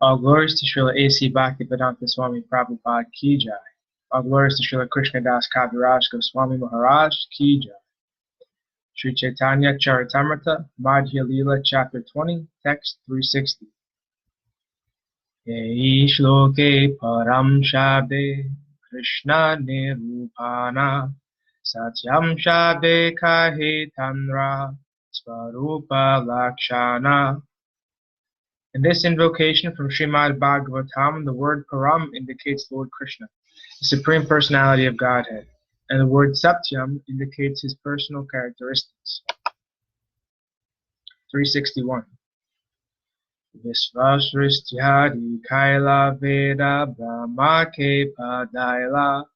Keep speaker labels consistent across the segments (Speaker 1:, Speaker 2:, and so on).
Speaker 1: All glories to Srila A.C. Bhaktivedanta Swami Prabhupada Ki Jai. All glories to Srila Krishnadas Kaviraj Goswami Maharaj Ki Jai. Sri Chaitanya Charitamrta Madhya Lila Chapter 20, Text 360. Yai shloke param shabde Krishna nirupana satyam shabde kahe tanra svarupa lakshana. In this invocation from Srimad Bhagavatam, the word Param indicates Lord Krishna, the Supreme Personality of Godhead, and the word Satyam indicates his personal characteristics. 361. Visvasristyadi Kaila Veda Brahma Ke Padaila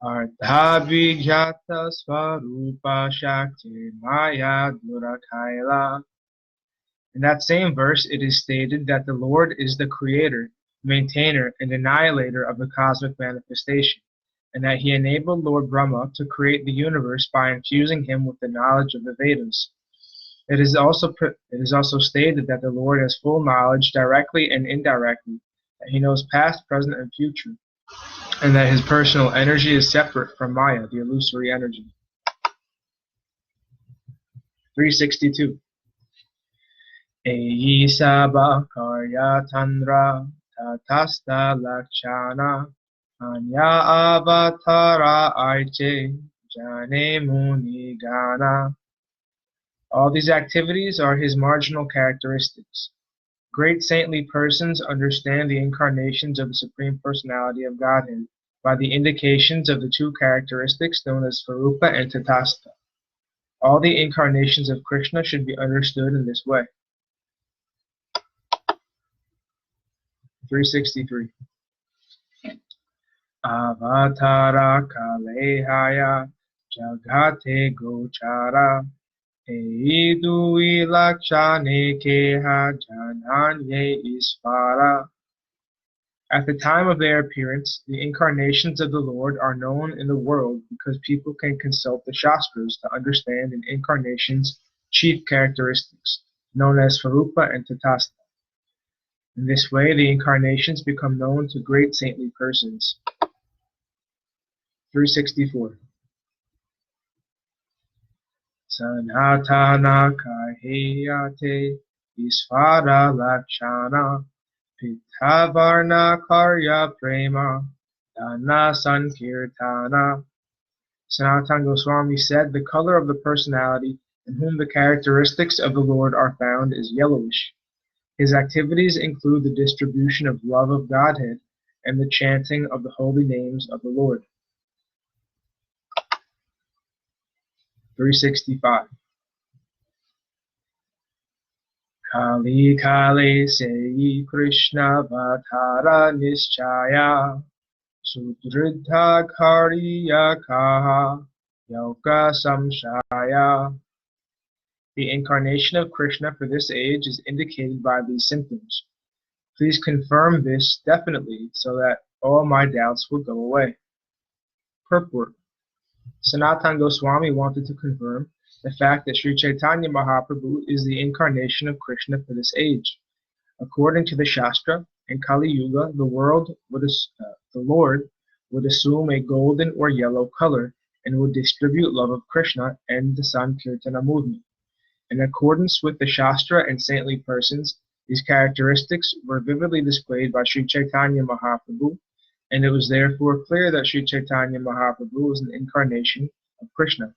Speaker 1: Ardhabhigyata Svarupa Shakti Maya Durakaila. In that same verse, it is stated that the Lord is the creator, maintainer, and annihilator of the cosmic manifestation, and that he enabled Lord Brahma to create the universe by infusing him with the knowledge of the Vedas. It is also stated that the Lord has full knowledge directly and indirectly, that he knows past, present, and future, and that his personal energy is separate from Maya, the illusory energy. 362. Ehi sabha karya tandra tatasta lakshana anya avatara aiche jane muni gana. All these activities are his marginal characteristics. Great saintly persons understand the incarnations of the Supreme Personality of Godhead by the indications of the two characteristics known as Svarupa and Tatastha. All the incarnations of Krishna should be understood in this way. 363. Avatara kalehaya jagate gochara eidui lakshane keha jananye isvara. At the time of their appearance, the incarnations of the Lord are known in the world because people can consult the Shastras to understand an incarnation's chief characteristics, known as Svarupa and Tatastha. In this way, the incarnations become known to great saintly persons. 364. Sanatana kaheyate isvara lakshana pitavarna karya prema dana sankirtana. Sanatana Goswami said, the color of the personality in whom the characteristics of the Lord are found is yellowish. His activities include the distribution of love of Godhead and the chanting of the holy names of the Lord. 365. Kali Kali Sei Krishna Vatara Nischaya Sudridha Kariya Kaha Yoga Samshaya. The incarnation of Krishna for this age is indicated by these symptoms. Please confirm this definitely so that all my doubts will go away. Purport. Sanatana Goswami wanted to confirm the fact that Sri Chaitanya Mahaprabhu is the incarnation of Krishna for this age. According to the Shastra, in Kali Yuga, the Lord would assume a golden or yellow color and would distribute love of Krishna and the Sankirtana movement. In accordance with the Shastra and saintly persons, these characteristics were vividly displayed by Sri Chaitanya Mahaprabhu, and it was therefore clear that Sri Chaitanya Mahaprabhu was an incarnation of Krishna.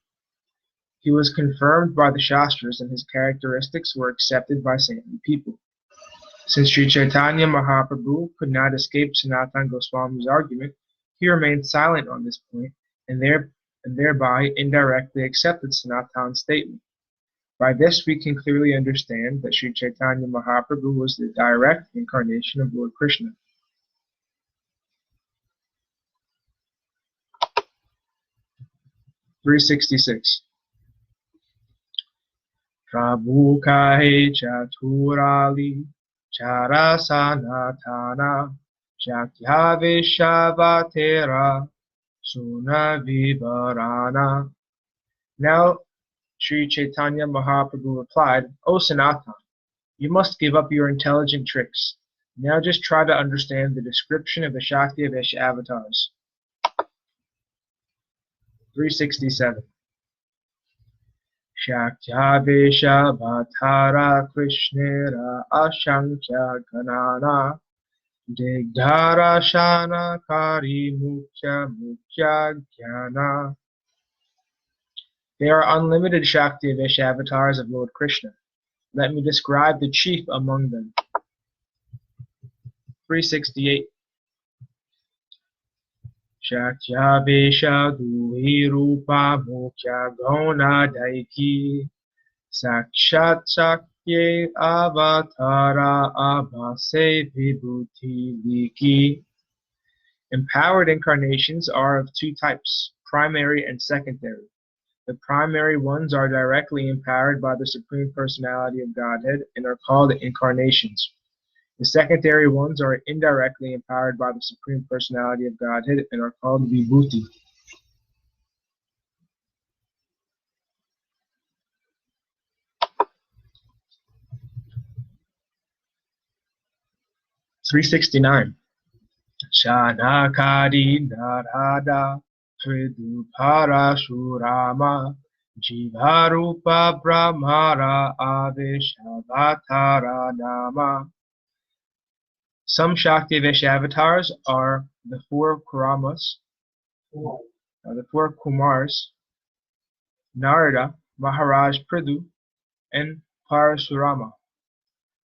Speaker 1: He was confirmed by the Shastras, and his characteristics were accepted by saintly people. Since Sri Chaitanya Mahaprabhu could not escape Sanatana Goswami's argument, he remained silent on this point, and thereby indirectly accepted Sanatana's statement. By this, we can clearly understand that Sri Chaitanya Mahaprabhu was the direct incarnation of Lord Krishna. 366. Prabhu kahe chaturali chara sanatana shakya vishavatera suna vivarana. Now, Sri Chaitanya Mahaprabhu replied, O Sanatana, you must give up your intelligent tricks. Now just try to understand the description of the Shakti Avesha avatars. 367. Shaktya Bhatara Krishnera Ashankya Ganana Digdhara Shana Kari Mukhya Jnana. They are unlimited Shakti Avesha avatars of Lord Krishna. Let me describe the chief among them. 368. Shaktya Vesha Duhi Rupa Mukhya Gona Daiki Sakshat Shakye Avatara Abhase Vibhuti Viki. Empowered incarnations are of two types, primary and secondary. The primary ones are directly empowered by the Supreme Personality of Godhead and are called incarnations. The secondary ones are indirectly empowered by the Supreme Personality of Godhead and are called Vibhuti. $369. Shanakadi Narada Tridupara Shurama Jivarupa Brahmara Aveshavatara Nama. Some Shakti Avesha avatars are the four Kumars, Narada, Maharaj Prithu, and Parasurama.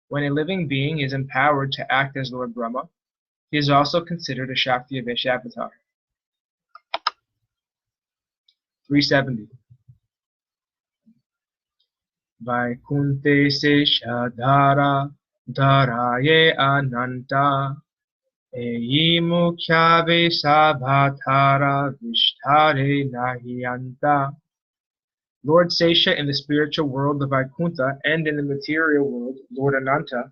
Speaker 1: When a living being is empowered to act as Lord Brahma, he is also considered a Shakti Avesha avatar. 370. Vaikunte se shadhara dharaye ananta eyi mukhyave sabhatara vishtare nahyanta. Lord Sesha in the spiritual world of Vaikuntha and in the material world, Lord Ananta,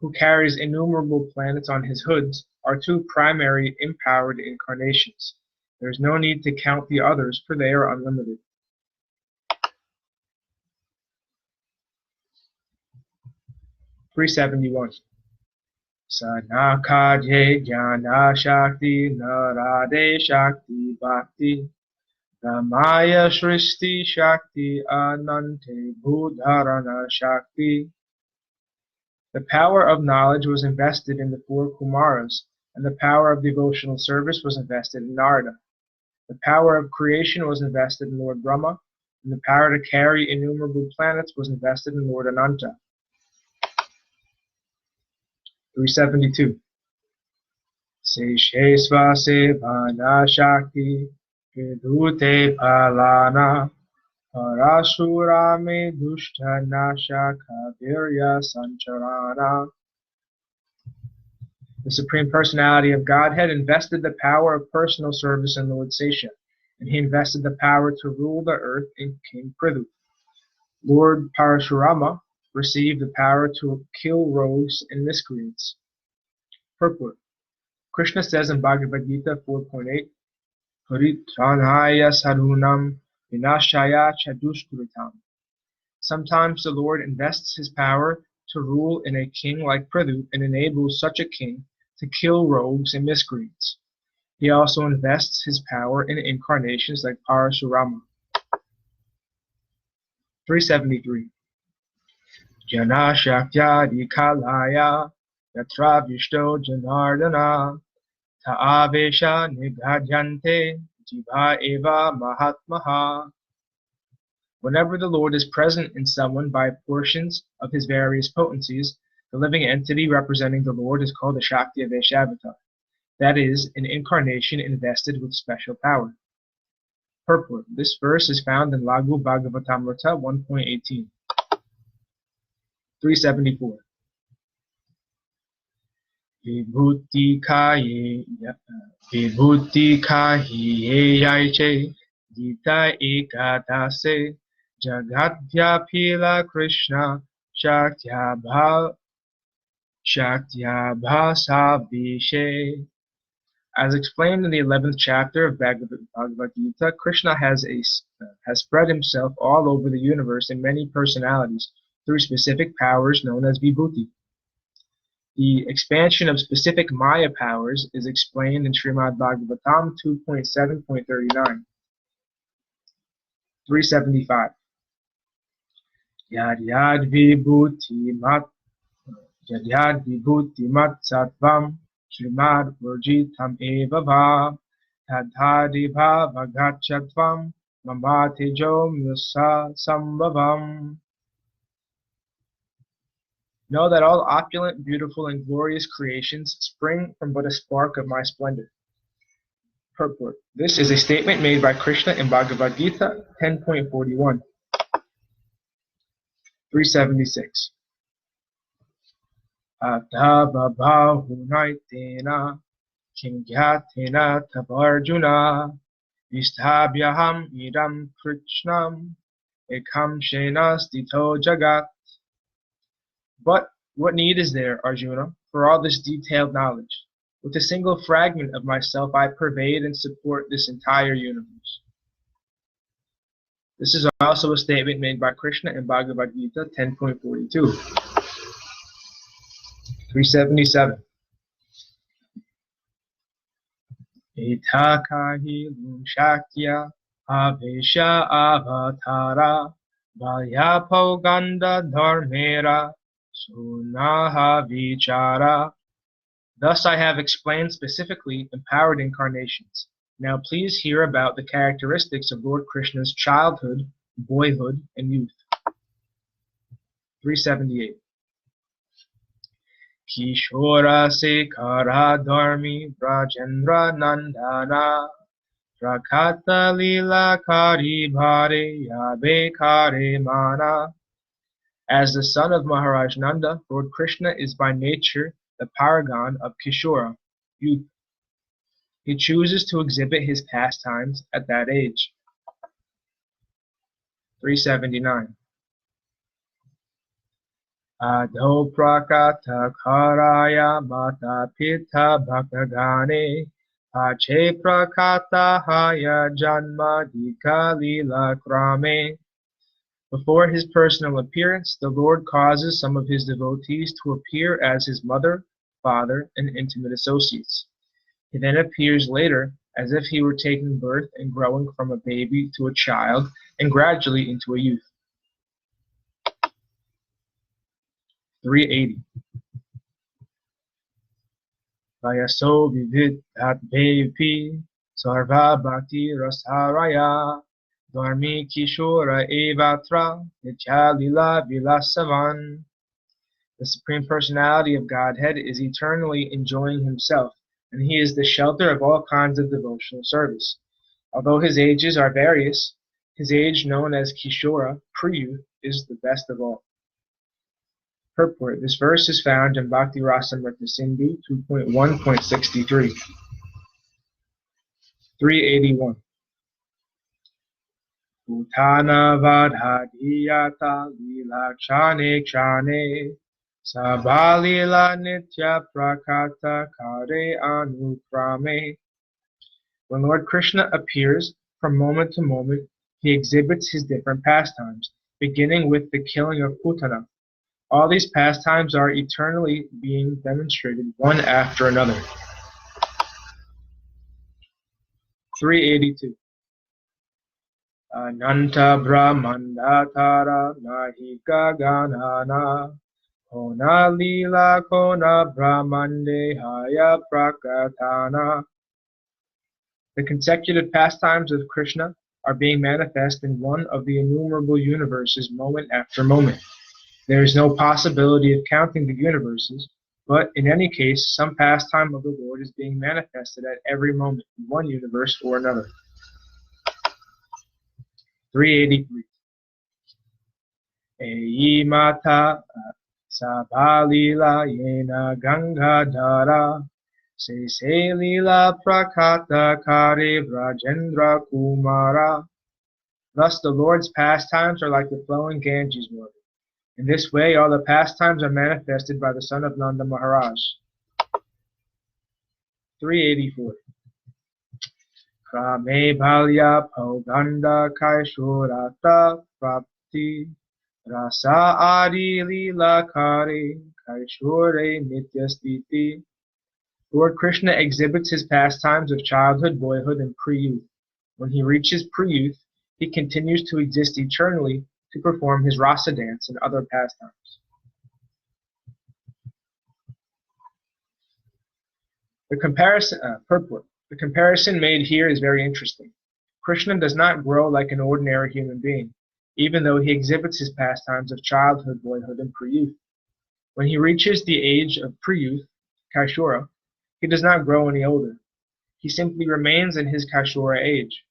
Speaker 1: who carries innumerable planets on his hoods, are two primary empowered incarnations. There is no need to count the others, for they are unlimited. 371. Sanakadye Jnana Shakti Narade Shakti Bhakti Ramaya Shristi Shakti Anante Bhudharana Shakti. The power of knowledge was invested in the four Kumaras, and the power of devotional service was invested in Narada. The power of creation was invested in Lord Brahma, and the power to carry innumerable planets was invested in Lord Ananta. 372. Seshesva Sevana Shakti Vidute Palana Parashurame Dushta Nasha Kavirya Sancharana. The Supreme Personality of Godhead invested the power of personal service in Lord Sesha, and he invested the power to rule the earth in King Prithu. Lord Parashurama received the power to kill rogues and miscreants. Purport. Krishna says in Bhagavad Gita 4.8, Paritranaya sadhunam vinashaya chadushkritam. Sometimes the Lord invests his power to rule in a king like Prithu and enables such a king to kill rogues and miscreants. He also invests his power in incarnations like Parasurama. 373. Jana Shakyadi Kalaya Yatra Vishto Janardana Ta'avesha Nigadhyante Jiva Eva Mahatmaha. Whenever the Lord is present in someone by portions of his various potencies, the living entity representing the Lord is called a Shakti Avesha avatar. That is, an incarnation invested with special power. Purport. This verse is found in Lagu Bhagavatamrita 1.18. 374. Vibhuti kahi yaiche Gita ekadase Jagadvyapila Krishna Shaktya bhasabhishe. As explained in the 11th chapter of Bhagavad Gita, Krishna has spread himself all over the universe in many personalities through specific powers known as Vibhuti. The expansion of specific Maya powers is explained in Srimad Bhagavatam 2.7.39. 375. Yad yad vibhuti mat sattvam Srimad Urjitam eva va tadhadi bhava gachatvam mamatijo musa sambhavam. Know that all opulent, beautiful, and glorious creations spring from but a spark of my splendor. Purport. This is a statement made by Krishna in Bhagavad Gita 10.41. 376. Athabhahunaitena kingyatena tabarjuna vistabhyaham idam krishnam ekam shena stito jagat. But what need is there, Arjuna, for all this detailed knowledge? With a single fragment of myself, I pervade and support this entire universe. This is also a statement made by Krishna in Bhagavad Gita 10.42. 377. Etakahi lumshakya avesha avatara valyapo ganda dharmera sunaha vichara. Thus I have explained specifically empowered incarnations. Now please hear about the characteristics of Lord Krishna's childhood, boyhood, and youth. 378. Kishora Sekara Dharmi Brajendra Nandana Prakata Lila Kari Bhare Yabe Kare Mana. As the son of Maharaj Nanda, Lord Krishna is by nature the paragon of Kishora, youth. He chooses to exhibit his pastimes at that age. 379. Adho prakata karaya mata pita bhakagane pache prakata haya janma dika lila krame. Before his personal appearance, the Lord causes some of his devotees to appear as his mother, father, and intimate associates. He then appears later as if he were taking birth and growing from a baby to a child and gradually into a youth. 380. Vayaso vivid at bevi sarva bhakti rasaraya dharmi kishora evatra nitya lila vilasavan. The Supreme Personality of Godhead is eternally enjoying himself, and he is the shelter of all kinds of devotional service. Although his ages are various, his age known as Kishora, pre-youth, is the best of all. Purport. This verse is found in Bhakti Rasamrita Sindhu 2.1.63. 381. Utana vadhadiyata lila chane chane sabalila nitya prakata kare anukrame. When Lord Krishna appears, from moment to moment, he exhibits his different pastimes, beginning with the killing of Putana. All these pastimes are eternally being demonstrated one after another. 382. Ananta Brahmandatara Nahi Gaganana Kona Lila Kona Brahmande Haya Prakatana. The consecutive pastimes of Krishna are being manifest in one of the innumerable universes moment after moment. There is no possibility of counting the universes, but in any case, some pastime of the Lord is being manifested at every moment in one universe or another. 383. Eyi mata sabalila yena gangadhara se lila prakata kare vrajendra kumara. Thus the Lord's pastimes are like the flowing Ganges water. In this way, all the pastimes are manifested by the son of Nanda Maharaj. 384. Krame bhalya poganda kaishurata prapti rasa adi lila kare kaishore nityastiti. Lord Krishna exhibits his pastimes of childhood, boyhood, and pre-youth. When he reaches pre-youth, he continues to exist eternally to perform his rasa dance and other pastimes. Purport. The comparison made here is very interesting. Krishna does not grow like an ordinary human being, even though he exhibits his pastimes of childhood, boyhood, and pre-youth. When he reaches the age of pre-youth, Kaishora, he does not grow any older. He simply remains in his Kaishora age.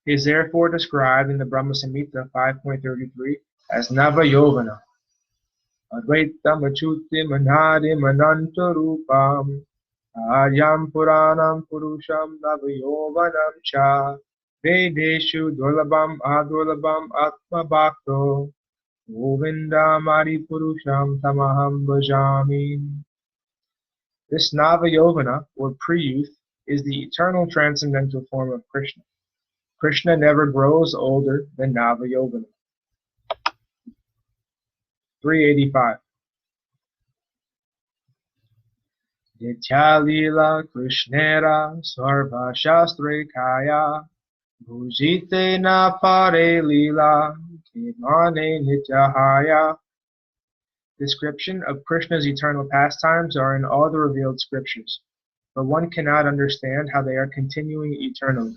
Speaker 1: He is therefore described in the Brahma Samhita 5.33 as Nava Yovana, Advaitam Achutim Anadim Anantarupam, Aryam Puranam Purusham Nava Yovanam Cha, Vedeshu Durlabam Adurlabam Atma Bhakto, Govindam Adi Purusham Tamaham Bhajami. This Nava Yovana, or pre-youth, is the eternal transcendental form of Krishna. Krishna never grows older than Nava Yovana. 385. Nitya lila Krishnera sarva shastre kaya bhujite na pare lila kimane nityahaya. Description of Krishna's eternal pastimes are in all the revealed scriptures, but one cannot understand how they are continuing eternally.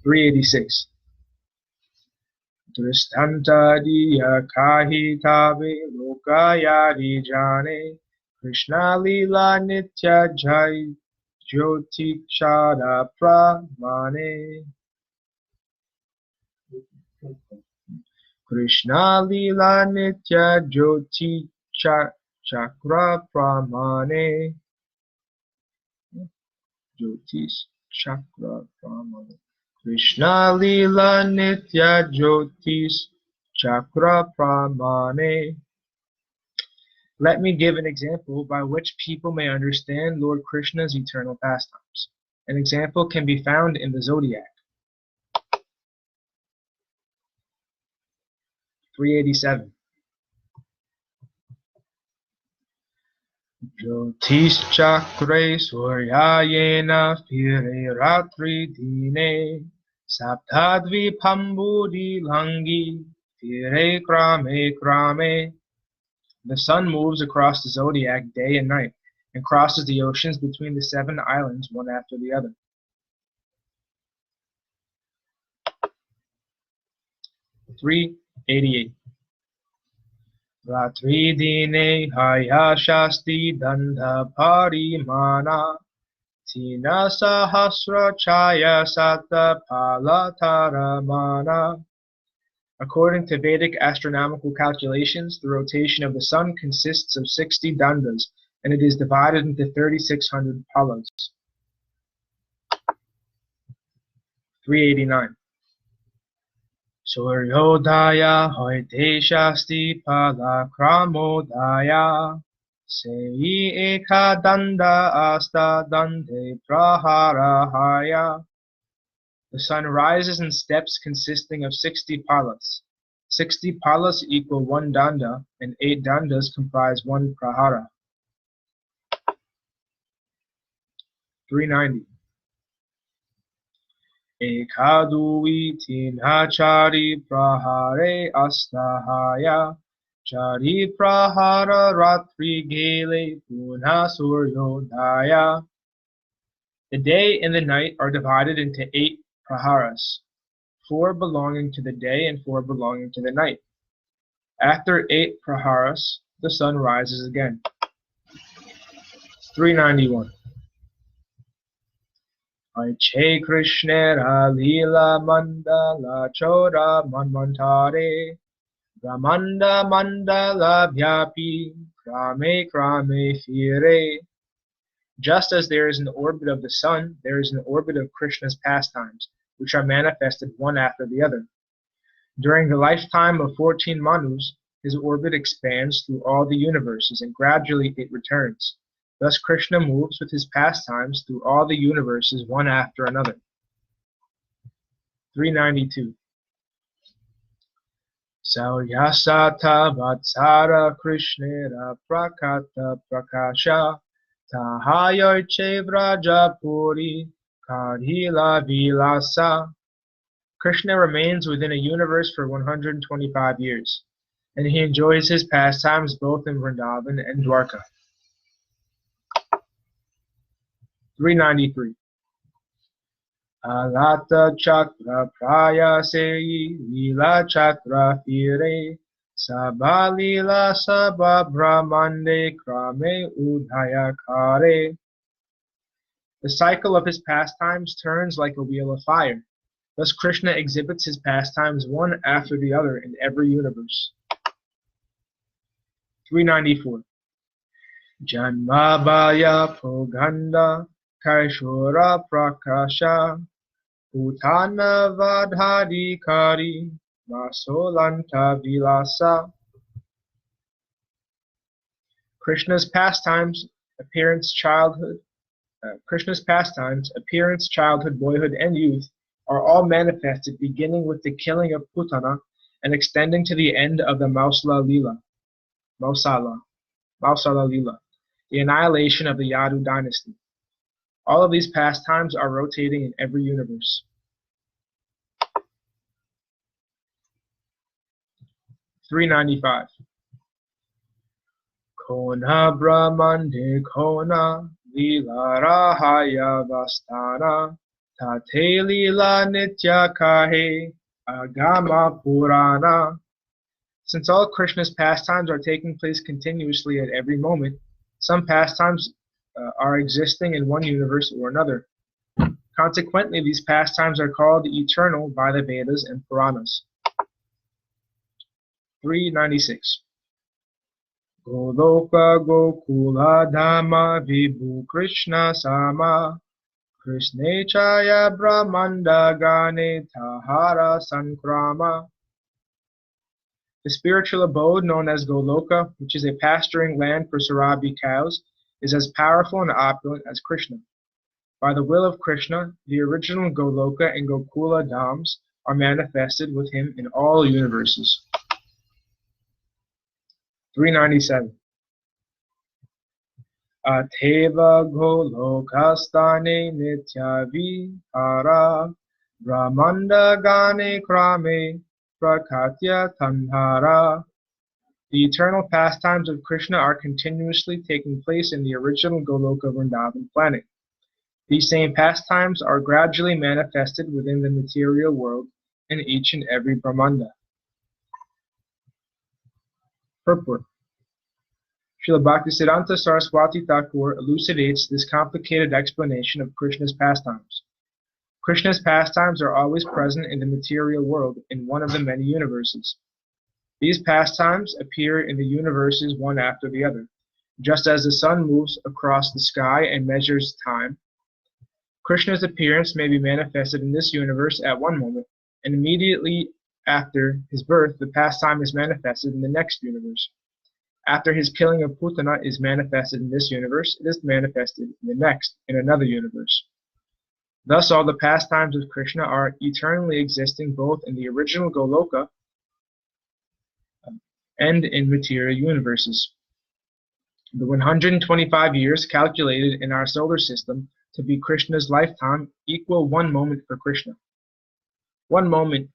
Speaker 1: 386. Dristanta diya kahi tabe lokayari jane Krishna lila nitya jai jyoti chara pramane. Krishna lila nitya jyoti chakra pramane. Jyotish chakra pramane. Krishna lila nitya jyotish chakra pramane. Let me give an example by which people may understand Lord Krishna's eternal pastimes. An example can be found in the zodiac. 387. Jyotish chakre suryayena fire ratri dine saptadvi pambudi langi fire krame krame. The sun moves across the zodiac day and night and crosses the oceans between the 7 islands one after the other. 388. Ratri dine haya shasti dandha parimana tina sahasra chaya sata palataramana. According to Vedic astronomical calculations, the rotation of the sun consists of 60 dandas, and it is divided into 3,600 palas. 389. Suryodaya hoite shasti pala kramodaya sei eka danda asta dande praharahaya. The sun rises in steps consisting of 60 palas. 60 palas equal 1 danda, and 8 dandas comprise 1 prahara. 390. Ekadui tinhachari prahare astahaya chari prahara ratri gele punha suryodaya. The day and the night are divided into 8 praharas, 4 belonging to the day and 4 belonging to the night. After 8 praharas, the sun rises again. 391. Aiche Krishnera lila mandala chora manmantare Brahmanda mandala bhyapi krame krame fire. Just as there is an orbit of the sun, there is an orbit of Krishna's pastimes, which are manifested one after the other. During the lifetime of 14 Manus, his orbit expands through all the universes, and gradually it returns. Thus Krishna moves with his pastimes through all the universes one after another. 392. Sauyasata Vatsara Krishnera Prakata Prakasha Tahayoche Vraja Puri Kadhila Vilasa. Krishna remains within a universe for 125 years, and he enjoys his pastimes both in Vrindavan and Dwarka. 393. Alata Chakra Praya Seyi Lila Chakra Fire Sabha Lila Sabha Brahmande Krame Udhaya Kare. The cycle of his pastimes turns like a wheel of fire. Thus Krishna exhibits his pastimes one after the other in every universe. 394. Janmabhaya Poganda Kaishora Prakasha Utana Vadhadikari Vasolanta Vilasa. Krishna's pastimes, appearance, childhood, boyhood, and youth are all manifested beginning with the killing of Putana and extending to the end of the Mausala Lila, the annihilation of the Yadu dynasty. All of these pastimes are rotating in every universe. 395. Kona Brahmande Kona Lila Rahaya Vastana Tate Lila Nitya Kahe Agama Purana. Since all Krishna's pastimes are taking place continuously at every moment, some pastimes are existing in one universe or another. Consequently, these pastimes are called eternal by the Vedas and Puranas. 396. Goloka Gokula Dhamma Vibhu Krishna Sama Krishne Chaya Brahmanda Gane Tahara Sankrama. The spiritual abode known as Goloka, which is a pasturing land for Sarabi cows, is as powerful and opulent as Krishna. By the will of Krishna, the original Goloka and Gokula Dhams are manifested with him in all universes. 397. Ateva Golokastane Nityavi Hara Brahmanda Gane Krame Prakatya Tandhara. The eternal pastimes of Krishna are continuously taking place in the original Goloka Vrindavan planet. These same pastimes are gradually manifested within the material world in each and every Brahmanda. Purport. Srila Bhaktisiddhanta Saraswati Thakur elucidates this complicated explanation of Krishna's pastimes. Krishna's pastimes are always present in the material world in one of the many universes. These pastimes appear in the universes one after the other. Just as the sun moves across the sky and measures time, Krishna's appearance may be manifested in this universe at one moment, and immediately after his birth, the pastime is manifested in the next universe. After his killing of Putana is manifested in this universe, it is manifested in the next, in another universe. Thus, all the pastimes of Krishna are eternally existing both in the original Goloka and in material universes. The 125 years calculated in our solar system to be Krishna's lifetime equal 1 moment for Krishna. 1 moment,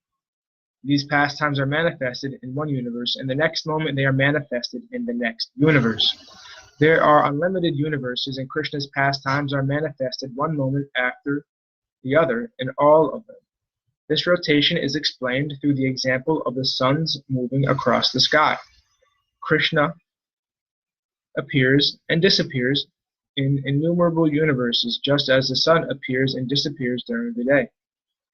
Speaker 1: these pastimes are manifested in one universe, and the next moment they are manifested in the next universe. There are unlimited universes, and Krishna's pastimes are manifested 1 moment after the other in all of them. This rotation is explained through the example of the suns moving across the sky. Krishna appears and disappears in innumerable universes, just as the sun appears and disappears during the day.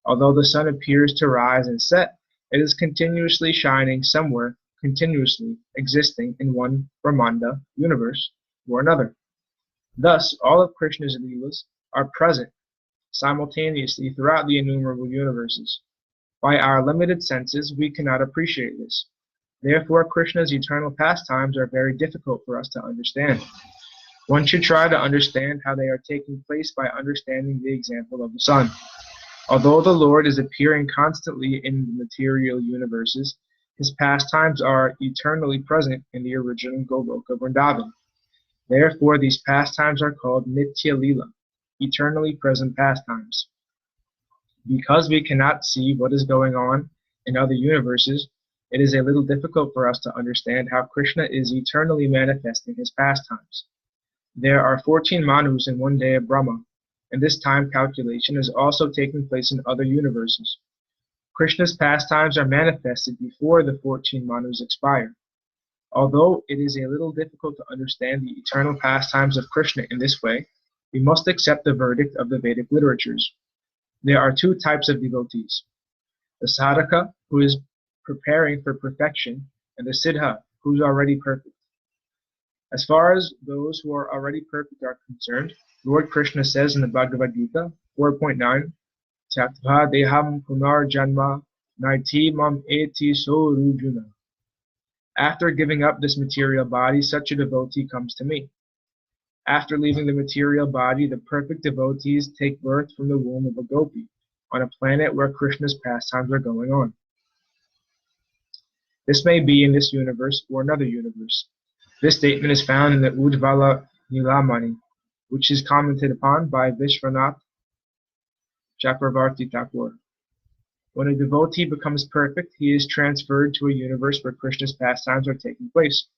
Speaker 1: Although the sun appears to rise and set, it is continuously shining somewhere, continuously existing in one Brahmanda universe or another. Thus, all of Krishna's leelas are present simultaneously throughout the innumerable universes. By our limited senses, we cannot appreciate this. Therefore, Krishna's eternal pastimes are very difficult for us to understand. One should try to understand how they are taking place by understanding the example of the sun. Although the Lord is appearing constantly in the material universes, His pastimes are eternally present in the original Goloka Vrindavan. Therefore, these pastimes are called Nitya Lila, eternally present pastimes. Because we cannot see what is going on in other universes, it is a little difficult for us to understand how Krishna is eternally manifesting his pastimes. There are 14 Manus in one day of Brahma, and this time calculation is also taking place in other universes. Krishna's pastimes are manifested before the 14 Manus expire. Although it is a little difficult to understand the eternal pastimes of Krishna in this way, we must accept the verdict of the Vedic literatures. There are two types of devotees: the sadhaka, who is preparing for perfection, and the siddha, who is already perfect. As far as those who are already perfect are concerned, Lord Krishna says in the Bhagavad Gita 4.9, Tyaktva deham punar janma naiti mam eti sorujuna. After giving up this material body, such a devotee comes to me. After leaving the material body, the perfect devotees take birth from the womb of a gopi, on a planet where Krishna's pastimes are going on. This may be in this universe or another universe. This statement is found in the Ujvala Nilamani, which is commented upon by Vishwanath Chakravarti Thakur. When a devotee becomes perfect, he is transferred to a universe where Krishna's pastimes are taking place.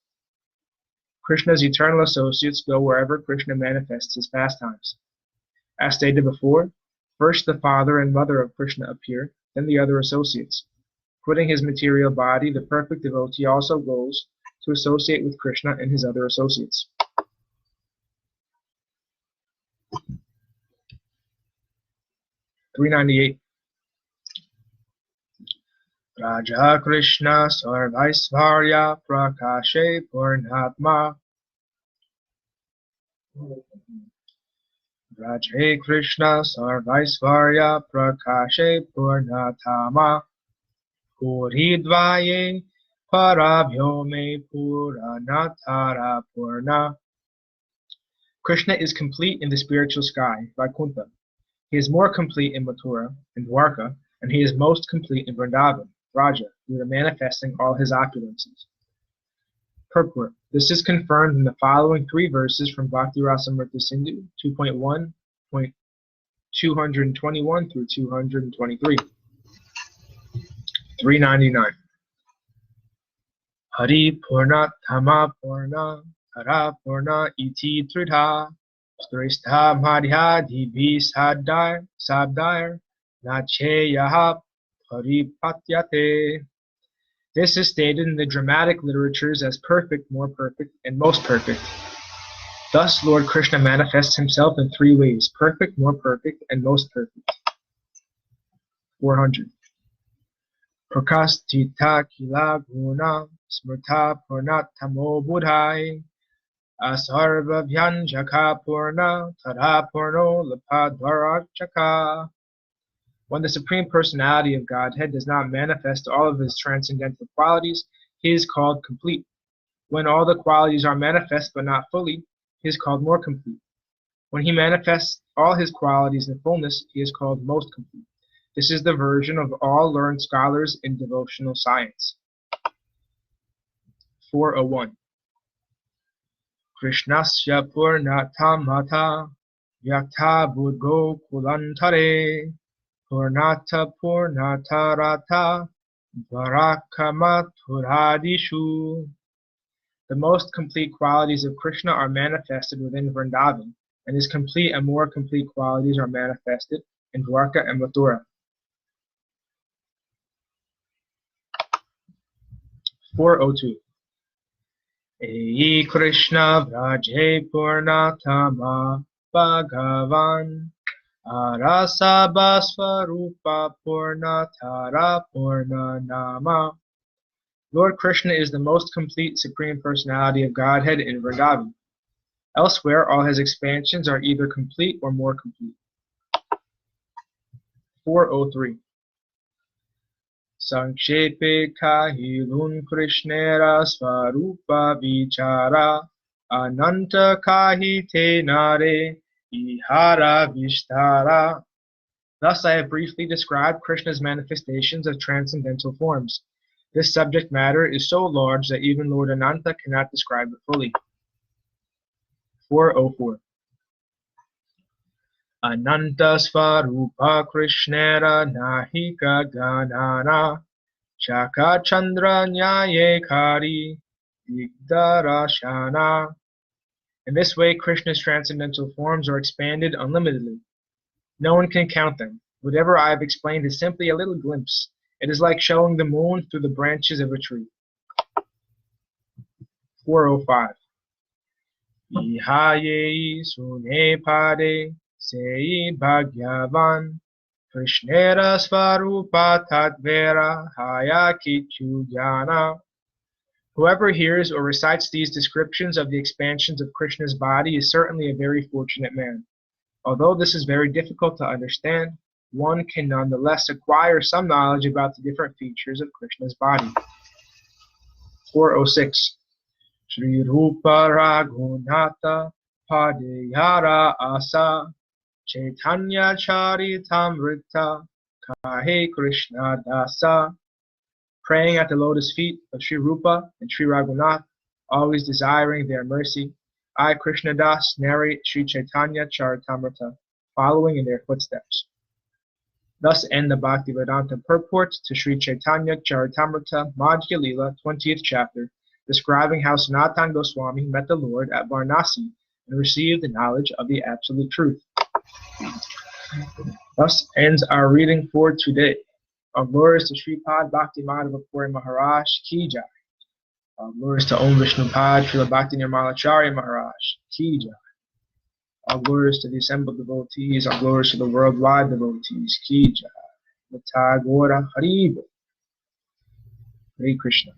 Speaker 1: Krishna's eternal associates go wherever Krishna manifests his pastimes. As stated before, first the father and mother of Krishna appear, then the other associates. Quitting his material body, the perfect devotee also goes to associate with Krishna and his other associates. (398) Raja Krishna Sarvaisvarya Prakashe Purnatma. Raja Krishna Sarvaisvarya Prakashe Purnatama. Puri Dvaye Parabhyome Puranatara Purna. Krishna is complete in the spiritual sky, Vaikuntha. He is more complete in Mathura and Dwarka, and he is most complete in Vrindavan, Raja, due to manifesting all his opulences. Purport. This is confirmed in the following three verses from Bhakti Rasamrita Sindhu 2.1.221 through 223. 399. Hari Purna Tama Purna Hara Purna Iti Tridha Sristha Madhya Divi Sabdair Nacheyaha Paripatyate. This is stated in the dramatic literatures as perfect, more perfect, and most perfect. Thus, Lord Krishna manifests himself in three ways: perfect, more perfect, and most perfect. 400. Prakastita kila guna smrta purnatamo budhai asarva vyanjaka purna tada purno lapadvarachaka. When the Supreme Personality of Godhead does not manifest all of his transcendental qualities, he is called complete. When all the qualities are manifest but not fully, he is called more complete. When he manifests all his qualities in fullness, he is called most complete. This is the version of all learned scholars in devotional science. 401. Krishnasya purnatamata vyakta budgo kulantare purnata purnatarata varakamathurādishu. The most complete qualities of Krishna are manifested within Vrindavan, and his complete and more complete qualities are manifested in Dwarka and Mathura. 402. Ei Krishna Vraje Purnatama Bhagavan Arasabha Svarupa Purnatara Purnanama. Lord Krishna is the most complete Supreme Personality of Godhead in Vrindavan. Elsewhere, all his expansions are either complete or more complete. 403. Sankshepe kahilun Krishnera Svarupa Vichara Ananta kahite nare ihara vishtara. Thus I have briefly described Krishna's manifestations of transcendental forms. This subject matter is so large that even Lord Ananta cannot describe it fully. 404. Ananta Svarupa Krishnera Nahika Ganana Chaka Chandra Nyaye Kari Digdarashana. In this way, Krishna's transcendental forms are expanded unlimitedly. No one can count them. Whatever I have explained is simply a little glimpse. It is like showing the moon through the branches of a tree. 405. Ihayei sune pade sei bhagyavan Krishnera svarupa tatvera hayakichu jnana. Whoever hears or recites these descriptions of the expansions of Krishna's body is certainly a very fortunate man. Although this is very difficult to understand, one can nonetheless acquire some knowledge about the different features of Krishna's body. 406. Sri Rupa Raghunatha Padayara Asa Chaitanya Charitamrta Kahe Krishna Dasa. Praying at the lotus feet of Sri Rupa and Sri Raghunath, always desiring their mercy, I, Krishna Das, narrate Sri Chaitanya Charitamrta, following in their footsteps. Thus end the Bhaktivedanta purport to Sri Chaitanya Charitamrta Madhya Lila, 20th chapter, describing how Sanatana Goswami met the Lord at Varanasi and received the knowledge of the absolute truth. Thus ends our reading for today. Our glories to Sripad Bhakti Madhava Puri Maharaj Ki Jai. Our glories to Om Vishnupad Srila Bhakti Nirmala Acharya Maharaj Ki Jai. Our glories to the assembled devotees. Our glories to the worldwide devotees Ki Jai. Nitai Gaura Haribol. Hare Krishna.